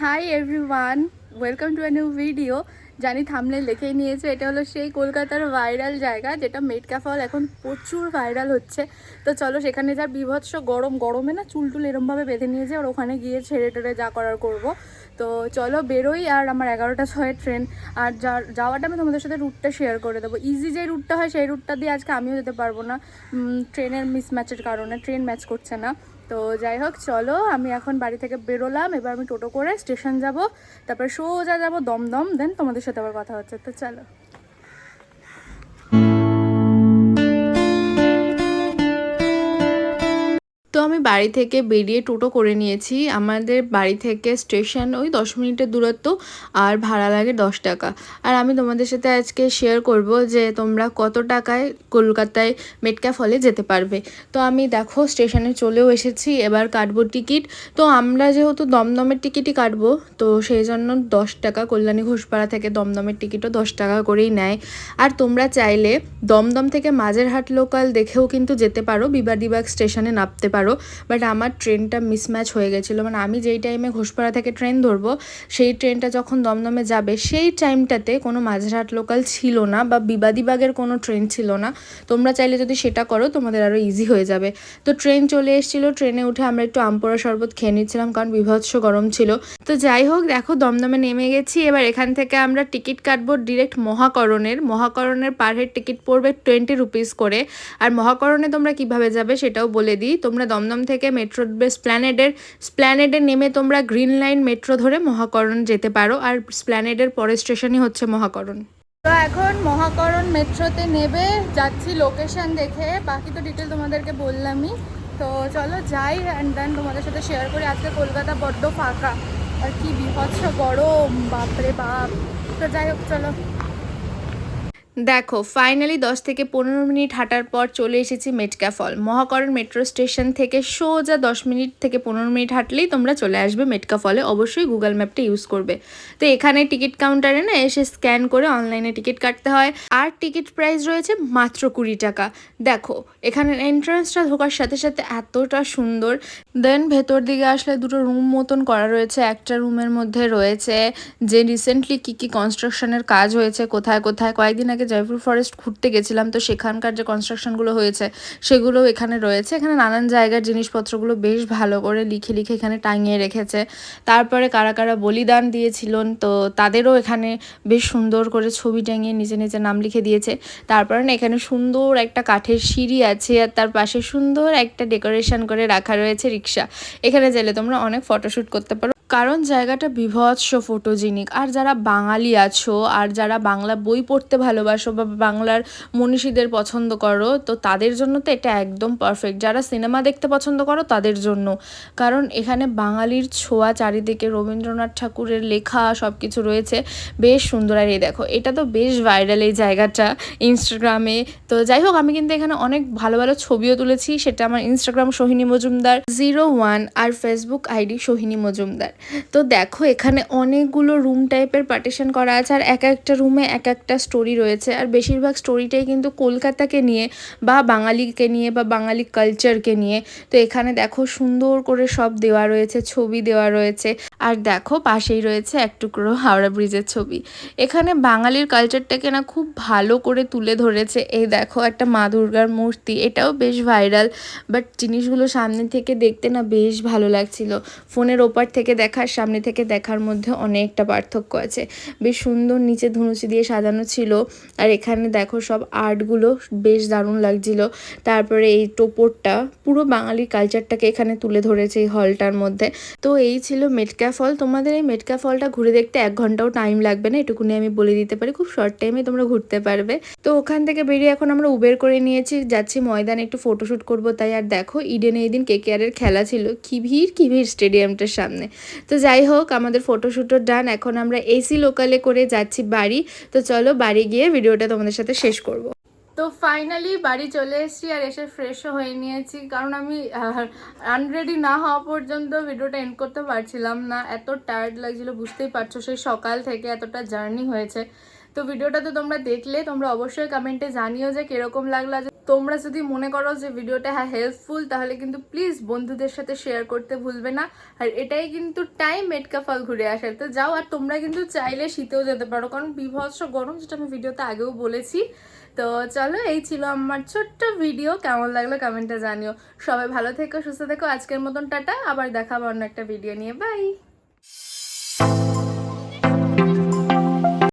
Hi everyone, welcome to a new video. জানি thumbnail দেখেই নিয়েছে, এটা হলো সেই কলকাতার ভাইরাল জায়গা যেটা মেটকা ফল এখন প্রচুর ভাইরাল হচ্ছে। তো চলো সেখানে যা বিভৎস গরমে না চুল এরমভাবে বেঁধে নিয়েছে, আর ওখানে গিয়ে ছেড়ে টেড়ে যা করার করব। তো চলো বেরোই, আর আমার 11টা 6 ট্রেন। আর যাওয়াটা আমি তোমাদের সাথে রুটটা শেয়ার করে দেবো। ইজি যে রুটটা হয় সেই রুটটা দিয়ে আজকে আমিও যেতে পারবো না, ট্রেনের মিসম্যাচের কারণে ট্রেন ম্যাচ করছে না। তো যাই হোক, চলো আমি এখন বাড়ি থেকে বেরোলাম, এবার আমি টোটো করে স্টেশন যাব, তারপরে সোজা যাব দমদম, দেন তোমাদের সাথে আবার কথা হচ্ছে। তো চলো। তো আমি বাড়ি থেকে বেরিয়ে টোটো করে নিয়েছি। আমাদের বাড়ি থেকে স্টেশন ওই 10 মিনিটের দূরত্ব, আর ভাড়া লাগে 10 টাকা। আর আমি তোমাদের সাথে আজকে শেয়ার করব যে তোমরা কত টাকায় কলকাতায় মেটকা ফলে যেতে পারবে। তো আমি দেখো স্টেশনে চলেও এসেছি, এবার কাটবো টিকিট। তো আমরা যেহেতু দমদমের টিকিটই কাটবো, তো সেই জন্য 10 টাকা, কল্যাণী ঘোষপাড়া থেকে দমদমের টিকিটও 10 টাকা করেই নেয়। আর তোমরা চাইলে দমদম থেকে মাঝেরহাট লোকাল দেখেও কিন্তু যেতে পারো, বিবাদিবাগ স্টেশনে নামতে পারো। বাট আমার ট্রেনটা মিসম্যাচ হয়ে গেছিলো, মানে আমি যেই টাইমে ঘোষপাড়া থেকে ট্রেন ধরবো, সেই ট্রেনটা যখন দমদমে যাবে সেই টাইমটাতে কোনো মাঝেরহাট লোকাল ছিল না, বা বিবাদিবাগের কোনো ট্রেন ছিল না। তোমরা চাইলে যদি সেটা করো তোমাদের আরও ইজি হয়ে যাবে। তো ট্রেন চলে এসেছিলো, ট্রেনে উঠে আমরা একটু আমপোড়া শরবত খেয়ে নিচ্ছিলাম, কারণ বিভৎস গরম ছিল। তো যাই হোক, দেখো দমদমে নেমে গেছি। এবার এখান থেকে আমরা টিকিট কাটবো ডিরেক্ট মহাকরণের পার হেড টিকিট পড়বে 20 রুপিস করে। আর মহাকরণে তোমরা কিভাবে যাবে সেটাও বলে দিই। তোমরা দমদম থেকে মেট্রো স্প্ল্যানেডে নেমে তোমরা গ্রিন লাইন মেট্রো ধরে মহাকরণ যেতে পারো, আর স্প্ল্যানেডের পরের স্টেশনই হচ্ছে মহাকরণ। তো এখন মহাকরণ মেট্রোতে নেবে যাচ্ছি লোকেশন দেখে, বাকি তো ডিটেল তোমাদেরকে বললামই। তো চলো যাই, অ্যান্ড দেন তোমাদের সাথে শেয়ার করি। আজকে কলকাতা বড্ড ফাঁকা, আর কি বিভৎস গরম, বাপরে বাপ। তো যাই হোক চলো। দেখো ফাইনালি 10 থেকে 15 মিনিট হাঁটার পর চলে এসেছি মেটকা ফল। মহাকরণ মেট্রো স্টেশন থেকে সোজা 10 মিনিট থেকে 15 মিনিট হাঁটলেই তোমরা চলে আসবে মেটকা ফলে। অবশ্যই গুগল ম্যাপটা ইউজ করবে। তো এখানে টিকিট কাউন্টারে না এসে স্ক্যান করে অনলাইনে টিকিট কাটতে হয়, আর টিকিট প্রাইস রয়েছে মাত্র 20 টাকা। দেখো এখানে এন্ট্রান্সটা ঢোকার সাথে সাথে এতটা সুন্দর। দেন ভেতর দিকে আসলে দুটো রুম মতন করা রয়েছে। একটা রুমের মধ্যে রয়েছে যে রিসেন্টলি কী কনস্ট্রাকশনের কাজ হয়েছে, কোথায় কোথায়। কয়েকদিন আগে জয়পুর ফরেস্ট ঘুরতে গেছিলাম, তো সেখানকার যে কনস্ট্রাকশনগুলো হয়েছে সেগুলোও এখানে রয়েছে। এখানে নানান জায়গার জিনিসপত্রগুলো বেশ ভালো করে লিখে লিখে এখানে টাঙিয়ে রেখেছে। তারপরে কারা কারা বলিদান দিয়েছিলেন, তো তাদেরও এখানে বেশ সুন্দর করে ছবি টাঙিয়ে নিজে নিজে নাম লিখে দিয়েছে। তারপরে না এখানে সুন্দর একটা কাঠের সিঁড়ি আছে, আর তার পাশে সুন্দর একটা ডেকোরেশন করে রাখা রয়েছে রিক্সা। এখানে গেলে তোমরা অনেক ফটোশ্যুট করতে পারো, কারণ জায়গাটা বিভৎস ফটোজেনিক। আর যারা বাঙালি আছো, আর যারা বাংলা বই পড়তে ভালোবাসো, বা বাংলার মনীষীদের পছন্দ করো, তো তাদের জন্য তো এটা একদম পারফেক্ট। যারা সিনেমা দেখতে পছন্দ করো তাদের জন্য, কারণ এখানে বাঙালির ছোঁয়া চারিদিকে, রবীন্দ্রনাথ ঠাকুরের লেখা সব কিছু রয়েছে, বেশ সুন্দর। আর এই দেখো এটা তো বেশ ভাইরাল এই জায়গাটা ইনস্টাগ্রামে। তো যাই হোক, আমি কিন্তু এখানে অনেক ভালো ভালো ছবিও তুলেছি, সেটা আমার ইনস্টাগ্রাম সোহিনী মজুমদার 01 আর ফেসবুক আইডি সোহিনী মজুমদার। তো দেখো এখানে অনেকগুলো রুম টাইপের পার্টিশন করা আছে, আর এক একটা রুমে এক একটা স্টোরি রয়েছে। আর বেশিরভাগ স্টোরিটাই কিন্তু কলকাতাকে নিয়ে, বা বাঙালিকে নিয়ে, বা বাঙালি কালচারকে নিয়ে। তো এখানে দেখো সুন্দর করে সব দেওয়া রয়েছে, ছবি দেওয়া রয়েছে। আর দেখো পাশেই রয়েছে এক টুকরো হাওড়া ব্রিজের ছবি। এখানে বাঙালির কালচারটাকে না খুব ভালো করে তুলে ধরেছে। এই দেখো একটা মা দুর্গার মূর্তি, এটাও বেশ ভাইরাল, বাট জিনিসগুলো সামনে থেকে দেখতে না বেশ ভালো লাগছিল। ফোনের ওপার থেকে দেখার সামনে থেকে দেখার মধ্যে অনেকটা পার্থক্য আছে। বেশ সুন্দর নিচে ধুনুচি দিয়ে সাজানো ছিল। আর এখানে দেখো সব আর্টগুলো বেশ দারুণ লাগছিল। তারপরে এই টোপরটা পুরো বাঙালি কালচারটাকে এখানে তুলে ধরেছে এই হলটার মধ্যে। তো এই ছিল মেটকা ফল। তোমাদের এই মেটকা ফলটা ঘুরে দেখতে 1 ঘন্টাও টাইম লাগবে না, এটুকুনি আমি বলে দিতে পারি। খুব শর্ট টাইমে তোমরা ঘুরতে পারবে। তো ওখান থেকে বেরিয়ে এখন আমরা উবের করে নিয়েছি, যাচ্ছি ময়দানে একটু ফটোশ্যুট করবো তাই। আর দেখো ইডেনে এই দিন কেকেআরের খেলা ছিল, কি ভিড় স্টেডিয়ামটার সামনে। তো যাই হোক, আমাদের ফটোশ্যুটও ডান। এখন আমরা এসি লোকালে করে যাচ্ছি বাড়ি। তো চলো বাড়ি গিয়ে ভিডিওটা তোমাদের সাথে শেষ করব। তো ফাইনালি বাড়ি চলে এসেছি, আর এসে ফ্রেশও হয়ে নিয়েছি, কারণ আমি আনরেডি না হওয়া পর্যন্ত ভিডিওটা এন্ড করতে পারছিলাম না। এত টায়ার্ড লাগছিল, বুঝতেই পারছো, সেই সকাল থেকে এতটা জার্নি হয়েছে। তো ভিডিওটা তো তোমরা দেখলে, তোমরা অবশ্যই কমেন্টে জানিও যে কিরকম লাগলো। তোমরা যদি মনে করো যে ভিডিওটা হেল্পফুল, তাহলে কিন্তু প্লিজ বন্ধুদের সাথে শেয়ার করতে ভুলবে না। আর এটাই কিন্তু টাইম মেটকা ফল ঘুরে আসার, তো যাও। আর তোমরা কিন্তু চাইলে শীতেও যেতে পারো, কারণ বিভৎস গরম, যেটা আমি ভিডিওতে আগেও বলেছি। তো চলো, এই ছিল আমার ছোট্ট ভিডিও। কেমন লাগলো কমেন্টে জানিও। সবাই ভালো থেকো, সুস্থ থেকো। আজকের মতন টাটা, আবার দেখাবো অন্য একটা ভিডিও নিয়ে। বাই।